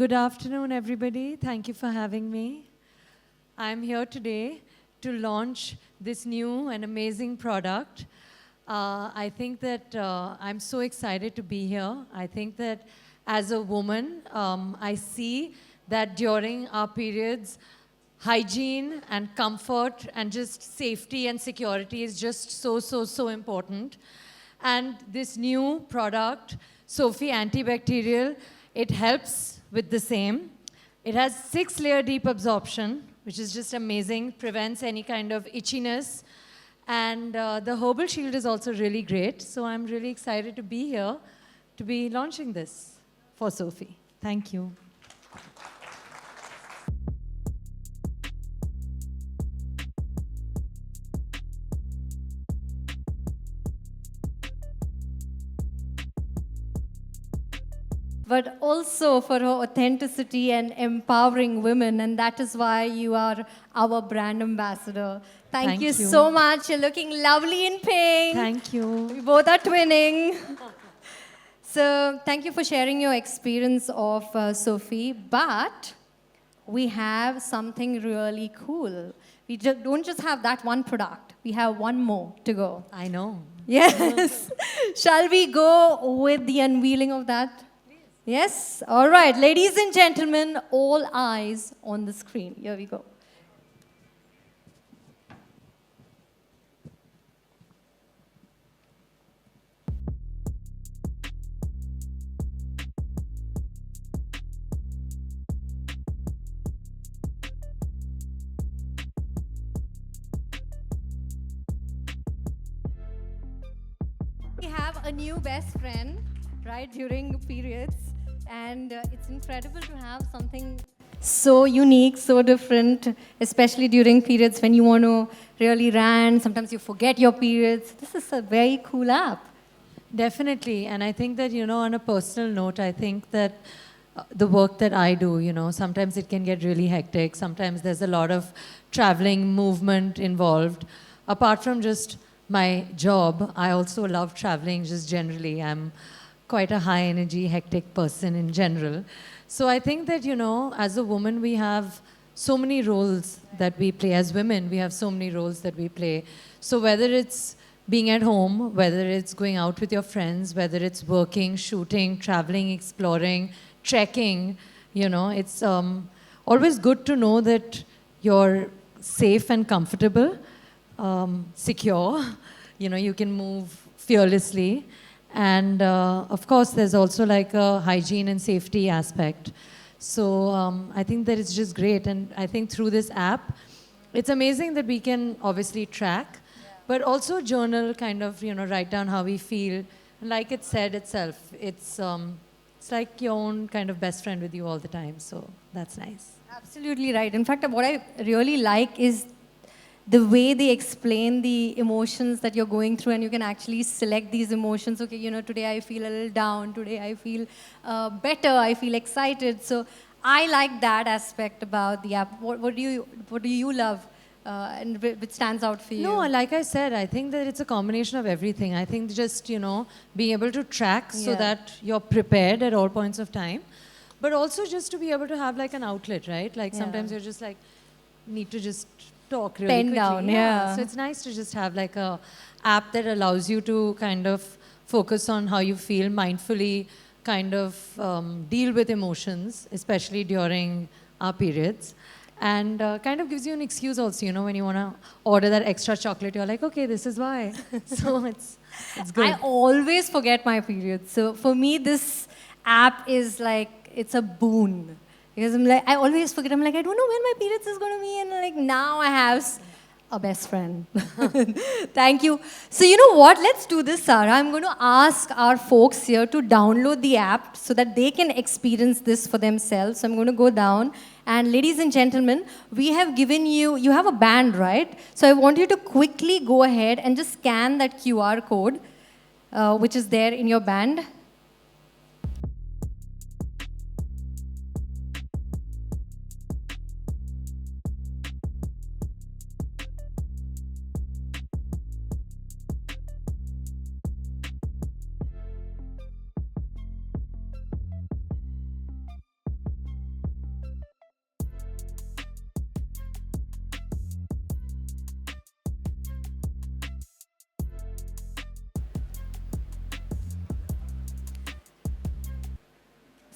Good afternoon, everybody. Thank you for having me. I'm here today to launch this new and amazing product. I think that I'm so excited to be here. I think that as a woman, I see that during our periods, hygiene and comfort and just safety and security is just so important. And this new product, Sofy Antibacterial, it helps with the same. It has 6-layer deep absorption, which is just amazing, prevents any kind of itchiness. And the herbal shield is also really great. So I'm really excited to be here to be launching this for Sofy. Thank you. But also for her authenticity and empowering women, and that is why you are our brand ambassador. Thank you so much. You're looking lovely in pink. Thank you. We both are twinning. So thank you for sharing your experience of Sofy. But we have something really cool. We don't just have that one product. We have one more to go. I know. Yes. Shall we go with the unveiling of that? Yes? All right. Ladies and gentlemen, all eyes on the screen. Here we go. We have a new best friend, right, during periods. And it's incredible to have something so unique, so different, especially during periods when you want to really rant. Sometimes you forget your periods. This is a very cool app. Definitely. And I think that, on a personal note, I think that the work that I do, sometimes it can get really hectic. Sometimes there's a lot of traveling, movement involved. Apart from just my job, I also love traveling just generally. I'm quite a high energy, hectic person in general. So I think that, as a woman, we have so many roles that we play. As women, we have so many roles that we play. So whether it's being at home, whether it's going out with your friends, whether it's working, shooting, traveling, exploring, trekking, it's always good to know that you're safe and comfortable, secure. You can move fearlessly. And of course, there's also like a hygiene and safety aspect. So I think that it's just great. And I think through this app, it's amazing that we can obviously track, but also journal, kind of, write down how we feel. And like it said itself, it's like your own kind of best friend with you all the time. So that's nice. Absolutely right. In fact, what I really like is the way they explain the emotions that you're going through, and you can actually select these emotions. Okay, today I feel a little down, today I feel better, I feel excited. So I like that aspect about the app. What do you love and which stands out for you? No, like I said, I think that it's a combination of everything. I think just, being able to track so that you're prepared at all points of time, but also just to be able to have like an outlet, right? Like sometimes you're just like, need to just talk really quickly. Down, So it's nice to just have like a app that allows you to kind of focus on how you feel mindfully, kind of deal with emotions, especially during our periods. And kind of gives you an excuse also, when you want to order that extra chocolate, you're like, okay, this is why. So it's good. I always forget my periods. So for me, this app is like, it's a boon. Because I always forget. I'm like, I don't know when my periods is going to be. And like, now I have a best friend. Thank you. So you know what? Let's do this, Sara. I'm going to ask our folks here to download the app so that they can experience this for themselves. So I'm going to go down. And ladies and gentlemen, we have given you have a band, right? So I want you to quickly go ahead and just scan that QR code, which is there in your band.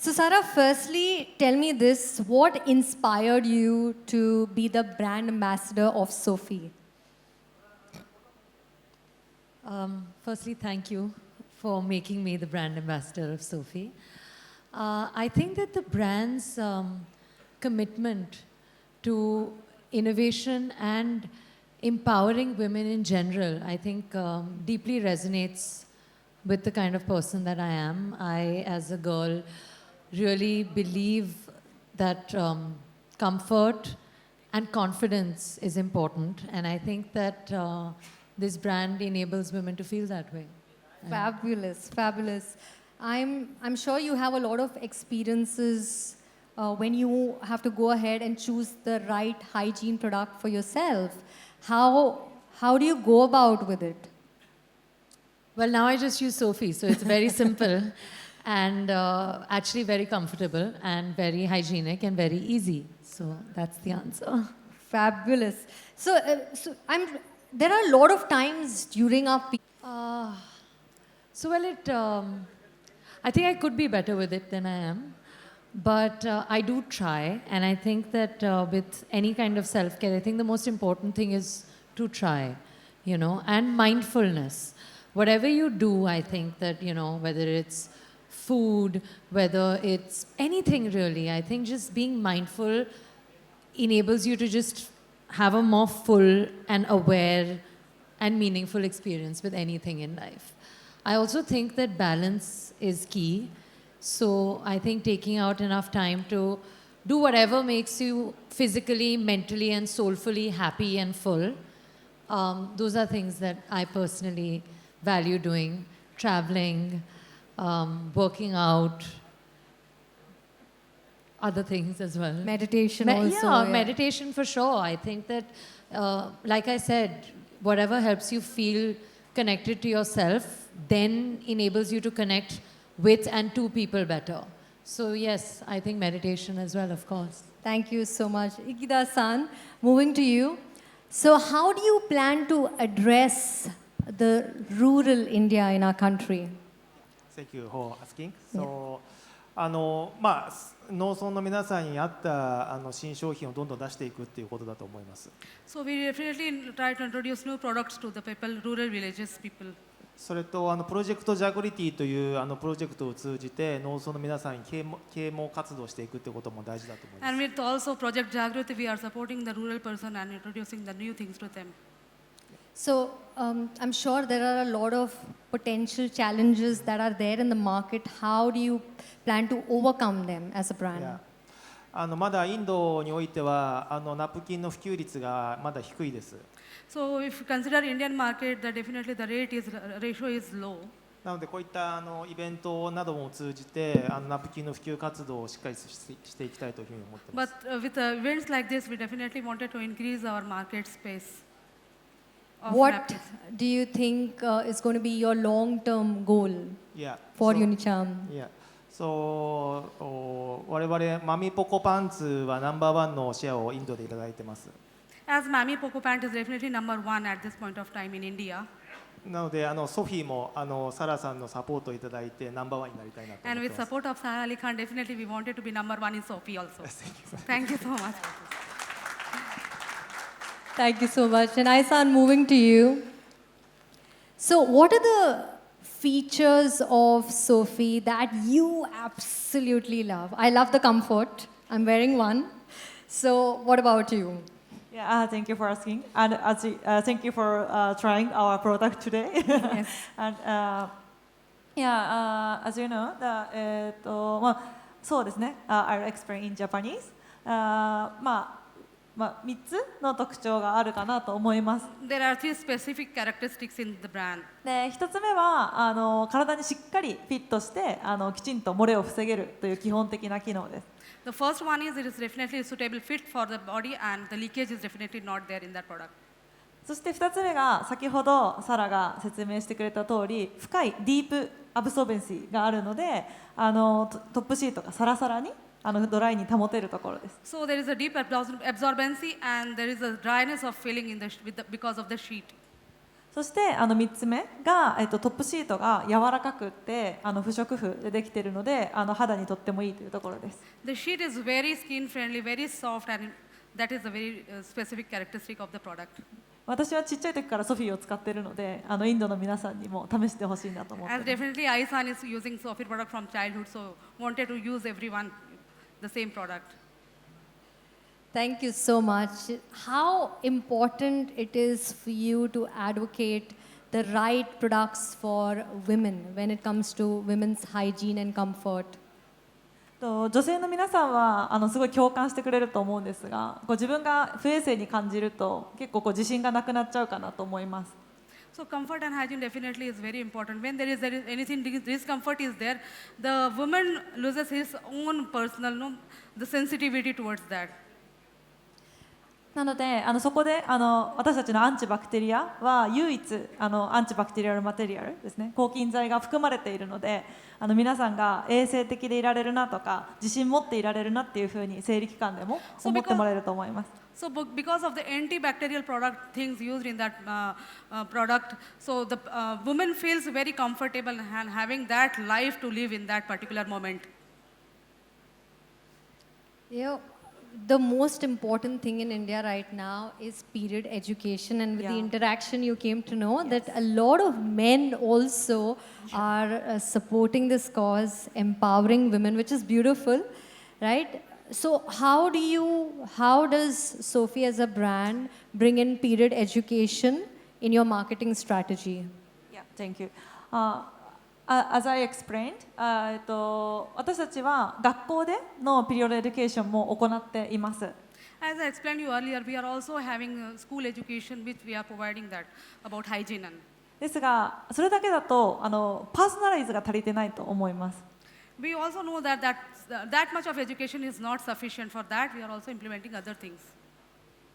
So, Sara, firstly, tell me this. What inspired you to be the brand ambassador of Sofy? Firstly, thank you for making me the brand ambassador of Sophie. I think that the brand's commitment to innovation and empowering women in general, I think deeply resonates with the kind of person that I am. I, as a girl, really believe that comfort and confidence is important. And I think that this brand enables women to feel that way. Fabulous, fabulous. I'm sure you have a lot of experiences when you have to go ahead and choose the right hygiene product for yourself. How do you go about with it? Well, now I just use Sophie, so it's very simple and actually very comfortable and very hygienic and very easy. So that's the answer. Fabulous. So, there are a lot of times during our So, well, I think I could be better with it than I am. But I do try. And I think that with any kind of self care, I think the most important thing is to try, and mindfulness. Whatever you do, I think that, whether it's food, whether it's anything really, I think just being mindful enables you to just have a more full and aware and meaningful experience with anything in life. I also think that balance is key. So I think taking out enough time to do whatever makes you physically, mentally, and soulfully happy and full. Those are things that I personally value doing. Traveling, working out, other things as well. meditation also. Yeah, meditation for sure. I think that, like I said, whatever helps you feel connected to yourself then enables you to connect with and to people better. So yes, I think meditation as well, of course. Thank you so much. Ikeda-san, moving to you. So how do you plan to address the rural India in our country? Thank you for asking. So, 農村の皆さんに合った新商品をどんどん出していくっていうことだと思います。So we definitely try to introduce new products to the people, rural villages people. それとプロジェクトジャグリティというプロジェクトを通じて農村の皆さんに啓蒙活動していくってことも大事だと思います。And with also Project Jagriti, we are supporting the rural person and introducing the new things to them. So I'm sure there are a lot of potential challenges that are there in the market. How do you plan to overcome them as a brand? Yeah. まだインドにおいてはナプキンの普及率がまだ低いです。So if you consider Indian market, definitely the ratio is low. なのでこういったイベントなども通じてナプキンの普及活動をしっかりしていきたいというふうに思っています。But with events like this, we definitely wanted to increase our market space. What do you think is going to be your long-term goal for Unicharm? Yeah. So 我々マミポコパンツはナンバーワンのシェアをインドでいただいてます。As Mami Poco Pant is definitely number one at this point of time in India. なのでソフィーもサラさんのサポートをいただいてナンバーワンになりたいなと思 And って with ます。 support of Sara Ali Khan, definitely we wanted to be number one in Sophie also. Thank you so much. Thank you so much. And Aisan, moving to you. So what are the features of Sophie that you absolutely love? I love the comfort. I'm wearing one. So what about you? Yeah, thank you for asking. And thank you for trying our product today. Yes. And as you know, そうですね。I'll explain in Japanese. 3つの特徴があるかなと思います。There are three specific characteristics in the brand. で、1つ目は体にしっかりフィットしてきちんと漏れを防げるという基本的な機能です。The first one is it is definitely a suitable fit for the body and the leakage is definitely not there in that product. そして2つ目が先ほどサラが説明してくれた通り深いディープアブソベンシーがあるのでトップシートがサラサラにドライに保てるところです。So there is a deep absorbency and there is a dryness of feeling because of the sheet. そして3つ目が、トップシートが柔らかくって不織布でできているので肌にとってもいいというところです。 The sheet is very skin friendly, very soft, and that is a very specific characteristic of the product. 私はちっちゃい時からソフィーを使っているのでインドの皆さんにも試してほしいなと思ってい As ます。 definitely Aisan is using Sofyverse product from childhood, so wanted to use everyone the same product. Thank you so much. How important it is for you to advocate the right products for women when it comes to women's hygiene and comfort? 女性の皆さんはすごい共感してくれると思うんですが、自分が不衛生に感じると結構自信がなくなっちゃうかなと思います。 So comfort and hygiene definitely is very important. When there is anything discomfort is there, the woman loses his own personal, the sensitivity towards that. なのでそこで私たちのアンチバクテリアは唯一アンチバクテリアルマテリアルですね、抗菌剤が含まれているので皆さんが衛生的でいられるなとか自信持っていられるなっていうふうに生理期間でも思ってもらえると思います。 So because of the antibacterial things used in that product, so the woman feels very comfortable and having that life to live in that particular moment. Yeah, the most important thing in India right now is period education, and with the Yeah. interaction you came to know that a lot of men also are supporting this cause, empowering women, which is beautiful, right? So how does Sophie as a brand bring in period education in your marketing strategy? Yeah, thank you. As I explained, 私たちは学校でのピリオドエデュケーションも行っています。 As I explained you earlier, we are also having school education which we are providing that about hygiene. ですが、それだけだとパーソナライズが足りてないと思います。 We also know that much of education is not sufficient. For that, we are also implementing other things.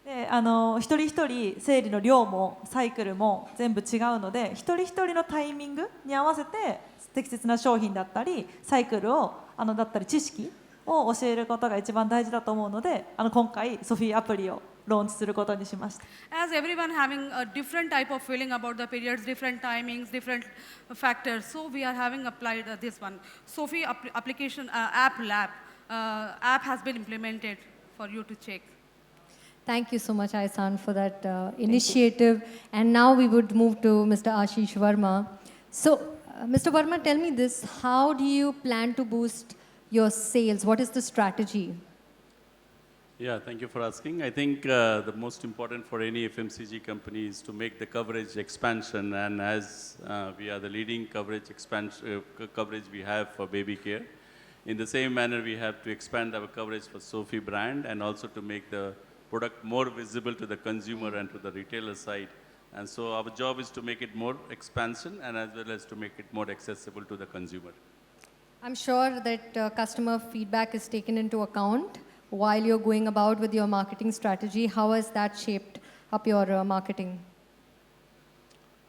で一人一人生理の量もサイクルも全部違うので、一人一人のタイミングに合わせて適切な商品だったりサイクルをだったり知識を教えることが一番大事だと思うので、今回ソフィーアプリをローンチすることにしました。 As everyone having a different type of feeling about the periods, different timings, different factors, so we are having applied this one. Sophie application app lab app has been implemented for you to check. Thank you so much, Aisan, for that initiative. And now we would move to Mr. Ashish Verma. So, Mr. Verma, tell me this: how do you plan to boost your sales? What is the strategy? Yeah, thank you for asking. I think the most important for any FMCG company is to make the coverage expansion, and as we are the leading coverage we have for baby care, in the same manner we have to expand our coverage for Sophie brand and also to make the product more visible to the consumer and to the retailer side. And so our job is to make it more expansion and as well as to make it more accessible to the consumer. I'm sure that customer feedback is taken into account while you're going about with your marketing strategy. How has that shaped up your marketing?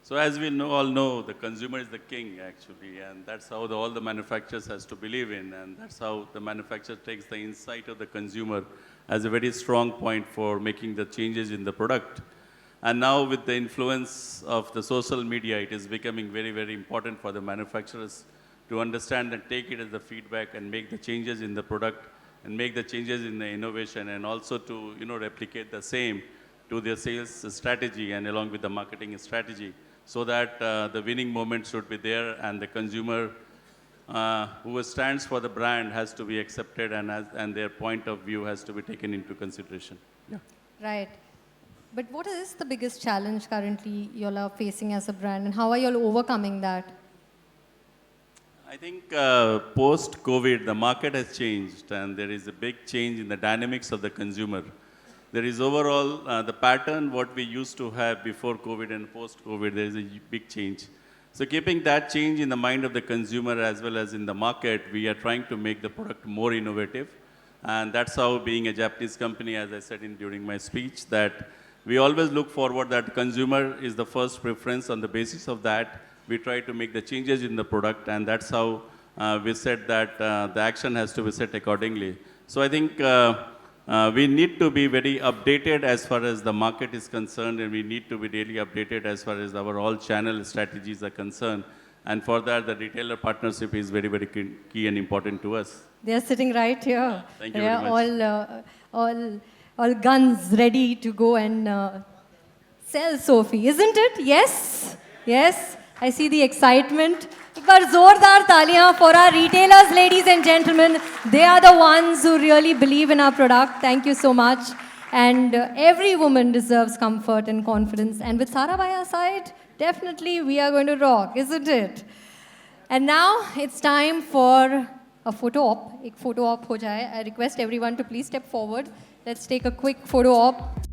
So as we all know, the consumer is the king actually, and that's how all the manufacturers has to believe in, and that's how the manufacturer takes the insight of the consumer as a very strong point for making the changes in the product. And now with the influence of the social media, it is becoming very, very important for the manufacturers to understand and take it as the feedback and make the changes in the product and make the changes in the innovation and also to replicate the same to their sales strategy and along with the marketing strategy, so that the winning moment should be there and the consumer who stands for the brand has to be accepted and their point of view has to be taken into consideration. Yeah. Right. But what is the biggest challenge currently you all are facing as a brand, and how are you all overcoming that? I think post-COVID, the market has changed and there is a big change in the dynamics of the consumer. There is overall the pattern what we used to have before COVID and post-COVID, there is a big change. So keeping that change in the mind of the consumer as well as in the market, we are trying to make the product more innovative. And that's how, being a Japanese company, as I said during my speech, that we always look forward that consumer is the first preference. On the basis of that, we try to make the changes in the product, and that's how we said that the action has to be set accordingly. So I think we need to be very updated as far as the market is concerned, and we need to be really updated as far as our all channel strategies are concerned. And for that, the retailer partnership is very, very key and important to us. They're sitting right here. Thank you They're very much. all guns ready to go and sell Sophie, isn't it? Yes, yes. I see the excitement. एक बार जोरदार तालियां for our retailers, ladies and gentlemen. They are the ones who really believe in our product. Thank you so much. And every woman deserves comfort and confidence. And with Sara by our side, definitely we are going to rock, isn't it? And now it's time for a photo op. एक photo op हो जाए. I request everyone to please step forward. Let's take a quick photo op.